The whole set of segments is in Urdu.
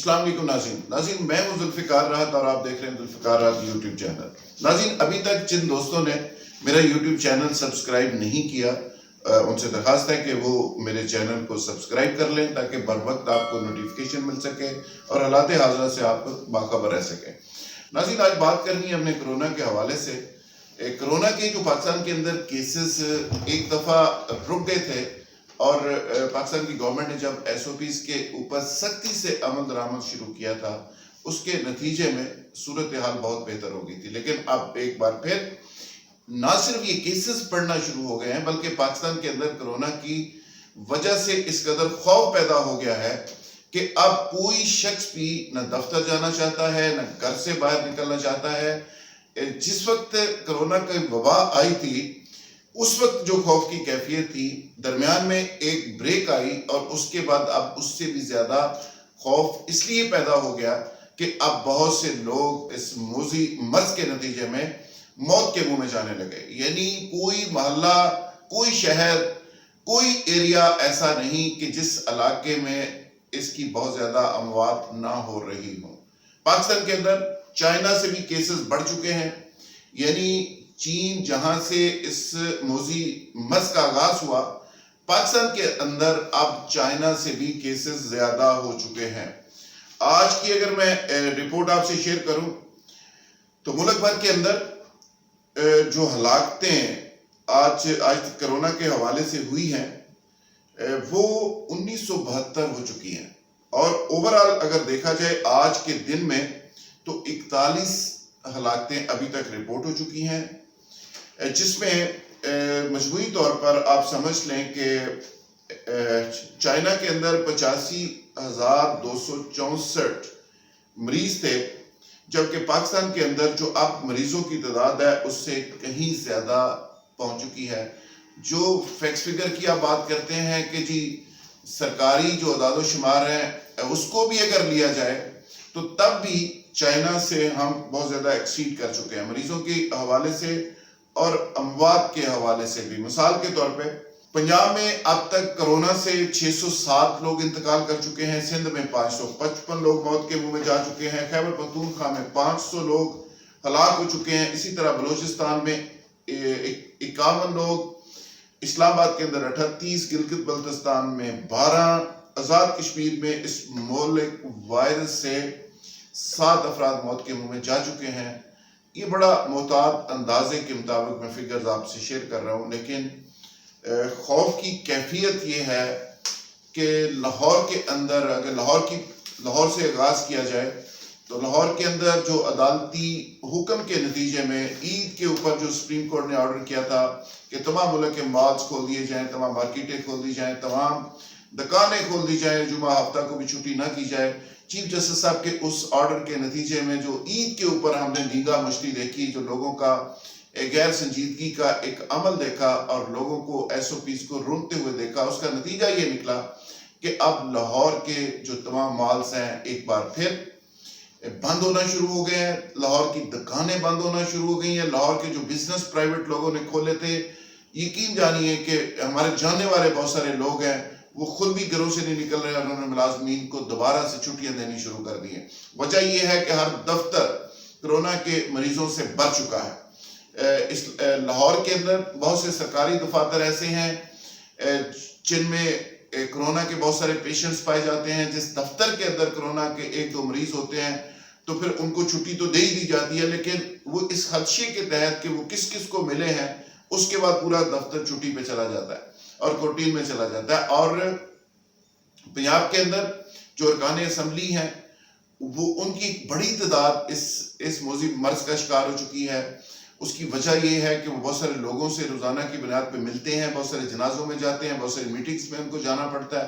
السلام علیکم ناظرین میں ہوں ذوالفقار راحت اور آپ دیکھ رہے ہیں ذوالفقار راحت یوٹیوب چینل۔ ناظرین ابھی تک جن دوستوں نے میرا یوٹیوب چینل سبسکرائب نہیں کیا ان سے درخواست ہے کہ وہ میرے چینل کو سبسکرائب کر لیں تاکہ بر وقت آپ کو نوٹیفیکیشن مل سکے اور حالات حاضرہ سے آپ باخبر رہ سکیں۔ ناظرین آج بات کرنی ہے ہم نے کرونا کے حوالے سے۔ کرونا کے جو پاکستان کے اندر کیسز ایک دفعہ رک گئے تھے اور پاکستان کی گورنمنٹ نے جب ایس او پیز کے اوپر سختی سے عمل درآمد شروع کیا تھا اس کے نتیجے میں صورتحال بہت بہتر ہو گئی تھی، لیکن اب ایک بار پھر نہ صرف یہ کیسز بڑھنا شروع ہو گئے ہیں بلکہ پاکستان کے اندر کرونا کی وجہ سے اس قدر خوف پیدا ہو گیا ہے کہ اب کوئی شخص بھی نہ دفتر جانا چاہتا ہے نہ گھر سے باہر نکلنا چاہتا ہے۔ جس وقت کرونا کی وبا آئی تھی اس وقت جو خوف کی کیفیت تھی، درمیان میں ایک بریک آئی اور اس کے بعد اب اس سے بھی زیادہ خوف اس لیے پیدا ہو گیا کہ اب بہت سے لوگ اس موذی مرض کے نتیجے میں موت کے منہ میں جانے لگے۔ یعنی کوئی محلہ، کوئی شہر، کوئی ایریا ایسا نہیں کہ جس علاقے میں اس کی بہت زیادہ اموات نہ ہو رہی ہوں۔ پاکستان کے اندر چائنا سے بھی کیسز بڑھ چکے ہیں، یعنی چین جہاں سے اس موذی مرض کا آغاز ہوا، پاکستان کے اندر اب چائنا سے بھی کیسز زیادہ ہو چکے ہیں۔ آج کی اگر میں رپورٹ آپ سے شیئر کروں تو ملک بھر کے اندر جو ہلاکتیں آج کرونا کے حوالے سے ہوئی ہیں وہ 1972 ہو چکی ہیں، اور اوورآل اگر دیکھا جائے آج کے دن میں تو 41 ہلاکتیں ابھی تک رپورٹ ہو چکی ہیں، جس میں مجموعی طور پر آپ سمجھ لیں کہ چائنا کے اندر 85,264 مریض تھے، جبکہ پاکستان کے اندر جو اب مریضوں کی تعداد ہے اس سے کہیں زیادہ پہنچ چکی ہے۔ جو فیکس فگر کی آپ بات کرتے ہیں کہ جی سرکاری جو اعداد و شمار ہیں اس کو بھی اگر لیا جائے تو تب بھی چائنا سے ہم بہت زیادہ ایکسیڈ کر چکے ہیں مریضوں کے حوالے سے اور اموات کے حوالے سے بھی۔ مثال کے طور پہ پنجاب میں اب تک کرونا سے 607 لوگ انتقال کر چکے ہیں، سندھ میں 555 لوگ موت کے منہ میں جا چکے ہیں، خیبر پختونخوا میں 500 لوگ ہلاک ہو چکے ہیں، اسی طرح بلوچستان میں 51 لوگ، اسلام آباد کے اندر 38، گلگت بلتستان میں 12، آزاد کشمیر میں اس مہلک وائرس سے 7 افراد موت کے منہ میں جا چکے ہیں۔ یہ بڑا محتاط اندازے کے مطابق میں فگرز آپ سے شیئر کر رہا ہوں، لیکن خوف کی کیفیت یہ ہے کہ لاہور کے اندر اگر لاہور سے آغاز کیا جائے تو لاہور کے اندر جو عدالتی حکم کے نتیجے میں عید کے اوپر جو سپریم کورٹ نے آرڈر کیا تھا کہ تمام ملک کے مالز کھول دیے جائیں، تمام مارکیٹیں کھول دی جائیں، تمام دکانیں کھول دی جائیں، جمعہ ہفتہ کو بھی چھٹی نہ کی جائے، چیف جسٹس صاحب کے اس آرڈر کے نتیجے میں جو عید کے اوپر ہم نے نگاہ مشتی دیکھی، جو لوگوں کا غیر سنجیدگی کا ایک عمل دیکھا اور لوگوں کو ایس او پیز کو رونگتے ہوئے دیکھا، اس کا نتیجہ یہ نکلا کہ اب لاہور کے جو تمام مالز ہیں ایک بار پھر بند ہونا شروع ہو گئے ہیں، لاہور کی دکانیں بند ہونا شروع ہو گئی ہیں، لاہور کے جو بزنس پرائیویٹ لوگوں نے کھولے تھے، یقین جانیے کہ ہمارے جاننے والے بہت سارے لوگ ہیں وہ خود بھی گھروں سے نہیں نکل رہے اور انہوں نے ملازمین کو دوبارہ سے چھٹیاں دینی شروع کر دی ہیں۔ وجہ یہ ہے کہ ہر دفتر کرونا کے مریضوں سے بھر چکا ہے۔ اس لاہور کے اندر بہت سے سرکاری دفاتر ایسے ہیں جن میں کرونا کے بہت سارے پیشنٹس پائے جاتے ہیں، جس دفتر کے اندر کرونا کے 1-2 مریض ہوتے ہیں تو پھر ان کو چھٹی تو دے ہی دی جاتی ہے، لیکن وہ اس خدشے کے تحت کہ وہ کس کس کو ملے ہیں اس کے بعد پورا دفتر چھٹی پہ چلا جاتا ہے اور کوٹین میں چلا جاتا ہے۔ اور پنجاب کے اندر جو ارکان اسمبلی ہیں وہ ان کی بڑی تعداد اس موذی مرض کا شکار ہو چکی ہے۔ اس کی وجہ یہ ہے کہ وہ بہت سارے لوگوں سے روزانہ کی بنیاد پہ ملتے ہیں، بہت سارے جنازوں میں جاتے ہیں، بہت ساری میٹنگز میں ان کو جانا پڑتا ہے،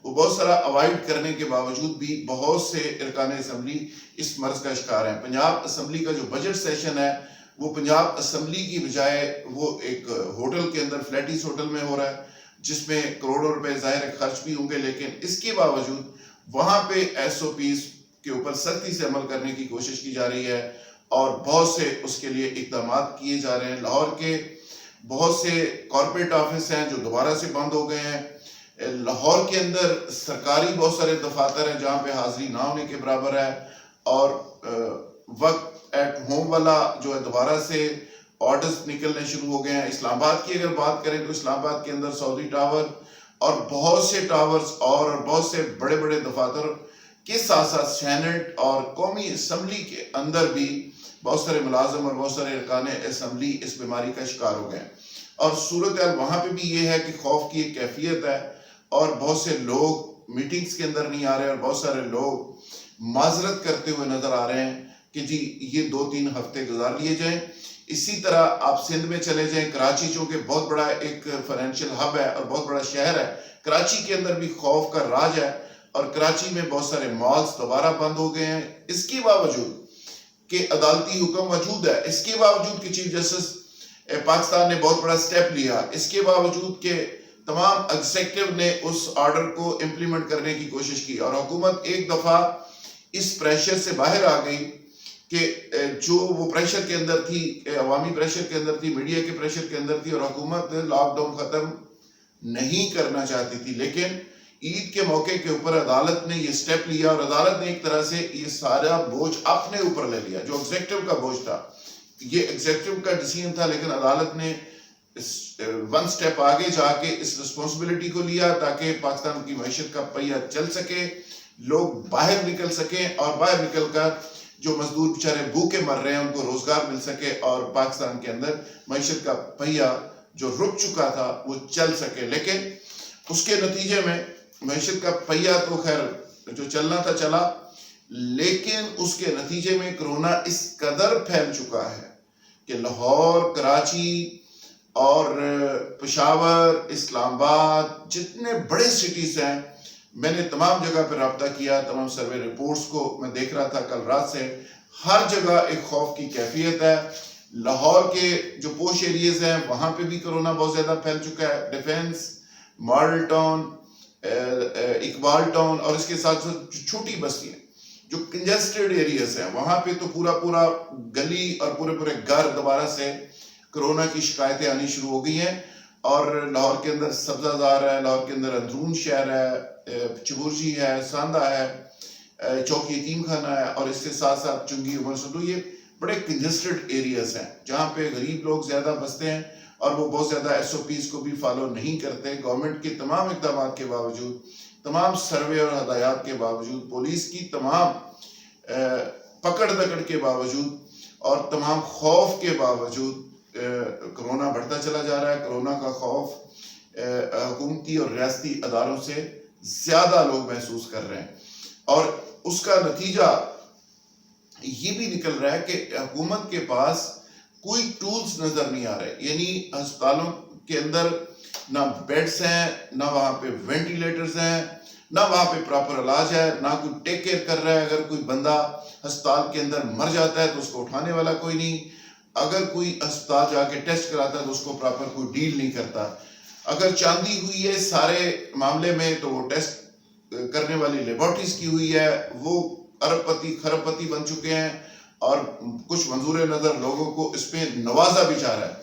وہ بہت سارا اوائڈ کرنے کے باوجود بھی بہت سے ارکان اسمبلی اس مرض کا شکار ہیں۔ پنجاب اسمبلی کا جو بجٹ سیشن ہے وہ پنجاب اسمبلی کی بجائے وہ ایک ہوٹل کے اندر فلیٹیس ہوٹل میں ہو رہا ہے، جس میں کروڑوں روپے ظاہر خرچ بھی ہوں گے، لیکن اس کے باوجود وہاں پہ ایس او پیز کے اوپر سختی سے عمل کرنے کی کوشش کی جا رہی ہے اور بہت سے اس کے لیے اقدامات کیے جا رہے ہیں۔ لاہور کے بہت سے کارپوریٹ آفس ہیں جو دوبارہ سے بند ہو گئے ہیں، لاہور کے اندر سرکاری بہت سارے دفاتر ہیں جہاں پہ حاضری نہ ہونے کے برابر ہے، اور وقت ایٹ ہوم والا جو ہے دوبارہ سے آرڈرز نکلنے شروع ہو گئے ہیں۔ اسلام آباد کی اگر بات کریں تو اسلام آباد کے اندر سعودی ٹاور اور بہت سے ٹاورز اور بہت سے بڑے بڑے دفاتر کے ساتھ ساتھ سینٹ اور قومی اسمبلی کے اندر بھی بہت سارے ملازم اور بہت سارے ارکان اسمبلی اس بیماری کا شکار ہو گئے ہیں، اور صورتحال وہاں پہ بھی یہ ہے کہ خوف کی ایک کیفیت ہے، اور بہت سے لوگ میٹنگز کے اندر نہیں آ رہے، اور بہت سارے لوگ معذرت کرتے ہوئے نظر آ رہے ہیں کہ جی یہ 2-3 ہفتے گزار لیے جائیں۔ اسی طرح آپ سندھ میں چلے جائیں، کراچی چونکہ بہت بڑا ایک فائنینشیل ہب ہے اور بہت بڑا شہر ہے، کراچی کے اندر بھی خوف کا راج ہے، اور کراچی میں بہت سارے مالز دوبارہ بند ہو گئے ہیں۔ اس کے باوجود کہ عدالتی حکم موجود ہے، اس کے باوجود کہ چیف جسٹس پاکستان نے بہت بڑا سٹیپ لیا، اس کے باوجود کہ تمام ایگزیکٹو نے اس آرڈر کو امپلیمنٹ کرنے کی کوشش کی، اور حکومت ایک دفعہ اس پریشر سے باہر آ گئی کہ جو وہ پریشر کے اندر تھی، عوامی پریشر کے اندر تھی، میڈیا کے پریشر کے اندر تھی، اور حکومت لاک ڈاؤن ختم نہیں کرنا چاہتی تھی، لیکن عید کے موقع کے اوپر عدالت نے یہ سٹیپ لیا، اور عدالت نے ایک طرح سے یہ سارا بوجھ اپنے اوپر لے لیا۔ جو ایگزیکٹو کا بوجھ تھا، یہ ایگزیکٹو کا ڈیسیژن تھا، لیکن عدالت نے ون سٹیپ آگے جا کے اس رسپانسبلٹی کو لیا تاکہ پاکستان کی معیشت کا پہیہ چل سکے، لوگ باہر نکل سکیں، اور باہر نکل کر جو مزدور بیچارے بھوکے مر رہے ہیں ان کو روزگار مل سکے، اور پاکستان کے اندر معیشت کا پہیہ جو رک چکا تھا وہ چل سکے۔ لیکن اس کے نتیجے میں معیشت کا پہیہ تو خیر جو چلنا تھا چلا، لیکن اس کے نتیجے میں کرونا اس قدر پھیل چکا ہے کہ لاہور، کراچی اور پشاور، اسلام آباد جتنے بڑے سٹیز ہیں، میں نے تمام جگہ پہ رابطہ کیا، تمام سروے رپورٹس کو میں دیکھ رہا تھا کل رات سے، ہر جگہ ایک خوف کی کیفیت ہے۔ لاہور کے جو پوش ایریز ہیں وہاں پہ بھی کرونا بہت زیادہ پھیل چکا ہے، defence, model town, Iqbal town, اور اس کے ساتھ ساتھ چھوٹی بستیاں جو کنجسٹڈ ایریاز ہیں وہاں پہ تو پورا گلی اور پورے گھر دوبارہ سے کرونا کی شکایتیں آنی شروع ہو گئی ہیں۔ اور لاہور کے اندر سبزہ زار ہے، لاہور کے اندر اندرون شہر ہے، چبورجی ہے، ساندہ ہے، چوک یتیم خانہ ہے، اور اس کے ساتھ ساتھ چنگی، عمر سدو، یہ بڑے کنجسٹڈ ایریاز ہیں جہاں پہ غریب لوگ زیادہ بستے ہیں، اور وہ بہت زیادہ ایس او پیز کو بھی فالو نہیں کرتے۔ گورنمنٹ کے تمام اقدامات کے باوجود، تمام سروے اور ہدایات کے باوجود، پولیس کی تمام پکڑ دکڑ کے باوجود، اور تمام خوف کے باوجود کرونا بڑھتا چلا جا رہا ہے۔ کرونا کا خوف حکومتی اور ریاستی اداروں سے زیادہ لوگ محسوس کر رہے ہیں، اور اس کا نتیجہ یہ بھی نکل رہا ہے کہ حکومت کے پاس کوئی ٹولز نظر نہیں آ رہے، یعنی ہسپتالوں کے اندر نہ بیڈز ہیں، نہ وہاں پہ وینٹیلیٹرز ہیں، نہ وہاں پہ پراپر علاج ہے، نہ کوئی ٹیک کیئر کر رہا ہے۔ اگر کوئی بندہ ہسپتال کے اندر مر جاتا ہے تو اس کو اٹھانے والا کوئی نہیں، اگر کوئی ہسپتال جا کے ٹیسٹ کراتا ہے تو اس کو پراپر کوئی ڈیل نہیں کرتا، اگر چاندی ہوئی ہے سارے معاملے میں تو وہ ٹیسٹ کرنے والی لیبارٹریز کی ہوئی ہے، وہ ارب پتی خرب پتی بن چکے ہیں، اور کچھ منظور نظر لوگوں کو اس پہ نوازا بھی جا رہا ہے،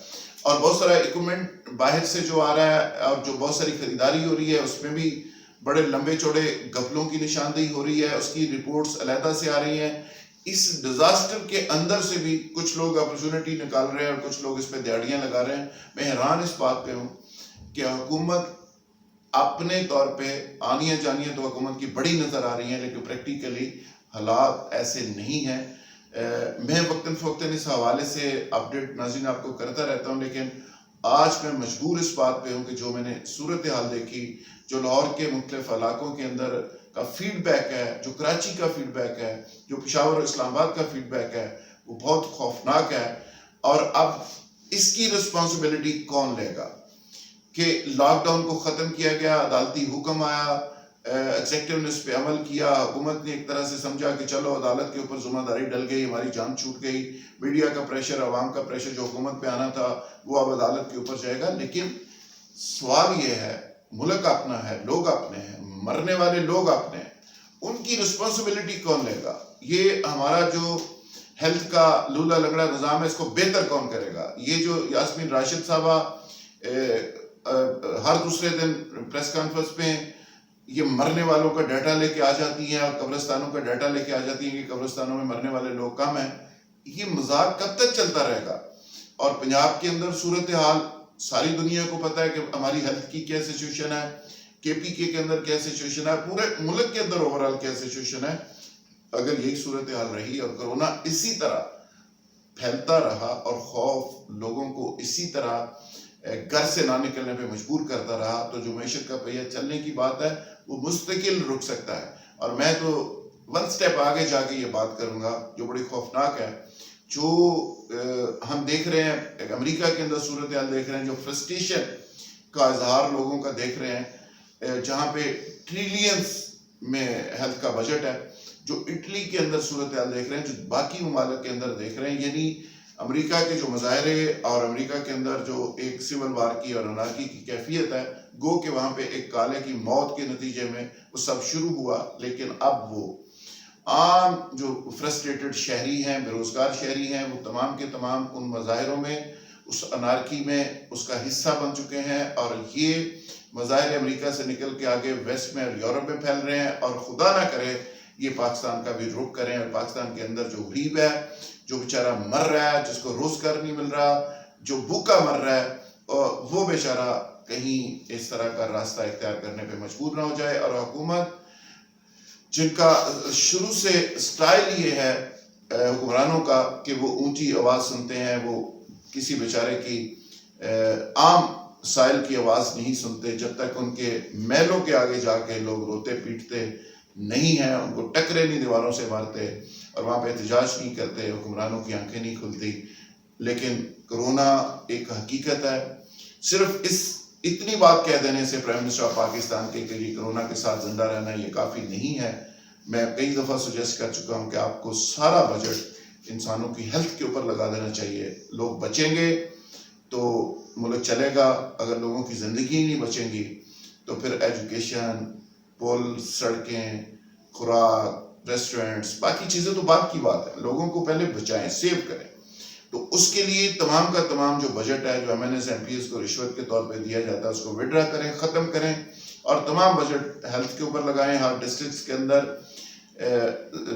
اور بہت سارا ایکوپمنٹ باہر سے جو آ رہا ہے، اور جو بہت ساری خریداری ہو رہی ہے اس میں بھی بڑے لمبے چوڑے گھپلوں کی نشاندہی ہو رہی ہے، اس کی رپورٹس علیحدہ سے آ رہی ہیں۔ اس ڈیزاسٹر کے اندر سے بھی کچھ لوگ اپرچونٹی نکال رہے ہیں اور کچھ لوگ اس پہ دیہڑیاں لگا رہے ہیں۔ میں حیران اس بات پہ ہوں کہ حکومت اپنے طور پہ آنیاں جانیاں تو حکومت کی بڑی نظر آ رہی ہیں، لیکن پریکٹیکلی حالات ایسے نہیں ہیں۔ میں وقتاً فوقتاً اس حوالے سے اپڈیٹ ناظرین آپ کو کرتا رہتا ہوں، لیکن آج میں مجبور اس بات پہ ہوں کہ جو میں نے صورتحال دیکھی، جو لاہور کے مختلف علاقوں کے اندر کا فیڈ بیک ہے، جو کراچی کا فیڈ بیک ہے، جو پشاور اور اسلام آباد کا فیڈ بیک ہے، وہ بہت خوفناک ہے۔ اور اب اس کی رسپانسبلٹی کون لے گا کہ لاک ڈاؤن کو ختم کیا گیا، عدالتی حکم آیا، ایگزیکٹو نے اس پہ عمل کیا، حکومت نے ایک طرح سے سمجھا کہ چلو عدالت کے اوپر ذمہ داری ڈل گئی، ہماری جان چھوٹ گئی، میڈیا کا پریشر، عوام کا پریشر جو حکومت پہ آنا تھا وہ اب عدالت کے اوپر جائے گا۔ لیکن سوال یہ ہے، ملک اپنا ہے، لوگ اپنے ہیں، مرنے والے لوگ اپنے ہیں، ان کی رسپانسبلٹی کون لے گا؟ یہ ہمارا جو ہیلتھ کا لولا لنگڑا نظام ہے اس کو بہتر کون کرے گا؟ یہ جو یاسمین راشد صاحبہ ہر دوسرے دن پریس کانفرنس پہ یہ مرنے والوں کا ڈیٹا لے کے آ جاتی ہیں اور قبرستانوں کا ڈیٹا لے کے آ جاتی ہیں کہ قبرستانوں میں مرنے والے لوگ کم ہیں. یہ مذاق کب تک چلتا رہے گا؟ اور پنجاب کے اندر صورتحال ساری دنیا کو پتہ ہے کہ ہماری ہیلتھ کی کیا سچویشن ہے, KPK کے اندر کیا سچویشن ہے, پورے ملک کے اندر اوورال کیا سچویشن ہے. اگر یہی صورتحال رہی اور کرونا اسی طرح پھیلتا رہا اور خوف لوگوں کو اسی طرح گھر سے نہ نکلنے پہ مجبور کرتا رہا, تو جو معیشت کا پہیہ چلنے کی بات ہے وہ مستقل رک سکتا ہے. اور میں تو ون سٹیپ آگے جا کے یہ بات کروں گا جو بڑی خوفناک ہے, جو ہم دیکھ رہے ہیں امریکہ کے اندر صورتحال دیکھ رہے ہیں, جو فرسٹریشن کا اظہار لوگوں کا دیکھ رہے ہیں, جہاں پہ ٹریلینز میں ہیلتھ کا بجٹ ہے, جو اٹلی کے اندر صورتحال دیکھ رہے ہیں, جو باقی ممالک کے اندر دیکھ رہے ہیں. یعنی امریکہ کے جو مظاہرے اور امریکہ کے اندر جو ایک سول وار کی اور انارکی کی کیفیت ہے, گو کہ وہاں پہ ایک کالے کی موت کے نتیجے میں وہ سب شروع ہوا. لیکن اب وہ عام جو فرسٹریٹڈ شہری ہیں, بے روزگار شہری ہیں, وہ تمام کے تمام ان مظاہروں میں, اس انارکی میں اس کا حصہ بن چکے ہیں. اور یہ مظاہرے امریکہ سے نکل کے آگے ویسٹ میں اور یورپ میں پھیل رہے ہیں. اور خدا نہ کرے یہ پاکستان کا بھی رخ کریں اور پاکستان کے اندر جو غریب ہے, جو بیچارہ مر رہا ہے, جس کو روزگار نہیں مل رہا, جو بھوکا مر رہا ہے, وہ بیچارہ کہیں اس طرح کا راستہ اختیار کرنے پہ مجبور نہ ہو جائے. اور حکومت جن کا شروع سے سٹائل یہ ہے حکمرانوں کا کہ وہ اونچی آواز سنتے ہیں, وہ کسی بیچارے کی عام سائل کی آواز نہیں سنتے جب تک ان کے محلوں کے آگے جا کے لوگ روتے پیٹتے نہیں ہیں, ان کو ٹکرے نہیں دیواروں سے مارتے اور وہاں پہ احتجاج نہیں کرتے, حکمرانوں کی آنکھیں نہیں کھلتی. لیکن کرونا ایک حقیقت ہے. صرف اتنی بات کہہ دینے سے پرائم منسٹر آف پاکستان کے کہ یہ کرونا کے ساتھ زندہ رہنا یہ کافی نہیں ہے. میں کئی دفعہ سجیسٹ کر چکا ہوں کہ آپ کو سارا بجٹ انسانوں کی ہیلتھ کے اوپر لگا دینا چاہیے. لوگ بچیں گے تو ملک چلے گا, اگر لوگوں کی زندگی نہیں بچیں گی تو پھر ایجوکیشن, پل, سڑکیں, خوراک, ریسٹورنٹس, باقی چیزیں تو بعد کی بات ہے. لوگوں کو پہلے بچائیں, سیو کریں. تو اس کے لیے تمام کا تمام جو بجٹ ہے, جو MNAs MPs کو رشوت کے طور پہ دیا جاتا ہے, اس کو وڈرا کریں, ختم کریں اور تمام بجٹ ہیلتھ کے اوپر لگائیں. ہر ڈسٹرکٹس کے اندر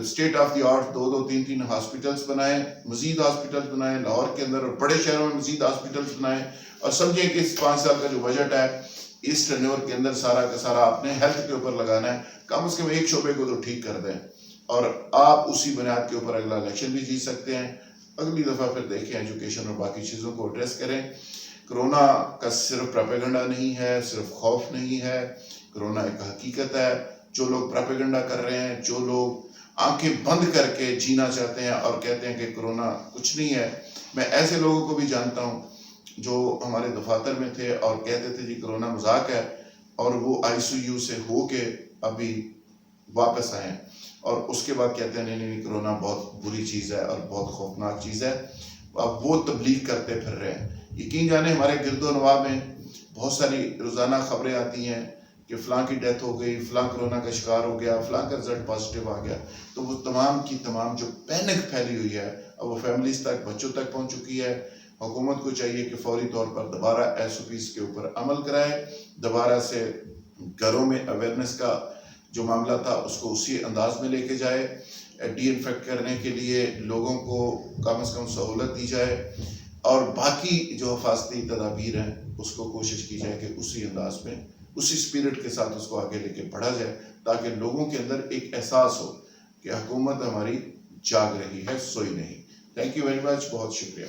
state of the art 2-2, 3-3 hospitals بنائیں, مزید ہاسپٹلس بنائیں لاہور کے اندر اور بڑے شہروں میں مزید ہاسپٹلس بنائیں. اور سمجھیں کہ اس 5 سال کا جو بجٹ ہے اس ٹرنیور کے اندر سارا کا سارا آپ نے ہیلتھ کے اوپر لگانا ہے. کم از کم ایک شعبے کو تو ٹھیک کر دیں اور آپ اسی بنیاد کے اوپر اگلا الیکشن بھی جیت سکتے ہیں. اگلی دفعہ پھر دیکھیں ایجوکیشن اور باقی چیزوں کو ایڈریس کریں. کرونا کا صرف پروپیگنڈا نہیں ہے, صرف خوف نہیں ہے, کرونا ایک حقیقت ہے. جو لوگ پروپیگنڈا کر رہے ہیں, جو لوگ آنکھیں بند کر کے جینا چاہتے ہیں اور کہتے ہیں کہ کرونا کچھ نہیں ہے, میں ایسے لوگوں کو بھی جانتا ہوں جو ہمارے دفاتر میں تھے اور کہتے تھے جی کرونا مذاق ہے, اور وہ ICU سے ہو کے ابھی واپس آئے اور اس کے بعد کہتے ہیں نہیں نہیں کرونا بہت بری چیز ہے اور بہت خوفناک چیز ہے. اب وہ تبلیغ کرتے پھر رہے ہیں. یقین جانے ہمارے گرد و نواح میں بہت ساری روزانہ خبریں آتی ہیں کہ فلاں کی ڈیتھ ہو گئی, فلاں کرونا کا شکار ہو گیا, فلاں کا رزلٹ پازیٹیو آ گیا. تو وہ تمام کی تمام جو پینک پھیلی ہوئی ہے اب وہ فیملیز تک, بچوں تک پہنچ چکی ہے. حکومت کو چاہیے کہ فوری طور پر دوبارہ SOPs کے اوپر عمل کرائے, دوبارہ سے گھروں میں اویئرنیس کا جو معاملہ تھا اس کو اسی انداز میں لے کے جائے. ڈی انفیکٹ کرنے کے لیے لوگوں کو کم از کم سہولت دی جائے اور باقی جو حفاظتی تدابیر ہیں اس کو کوشش کی جائے کہ اسی انداز میں, اسی اسپرٹ کے ساتھ اس کو آگے لے کے بڑھا جائے تاکہ لوگوں کے اندر ایک احساس ہو کہ حکومت ہماری جاگ رہی ہے, سوئی نہیں. تھینک یو ویری مچ, بہت شکریہ.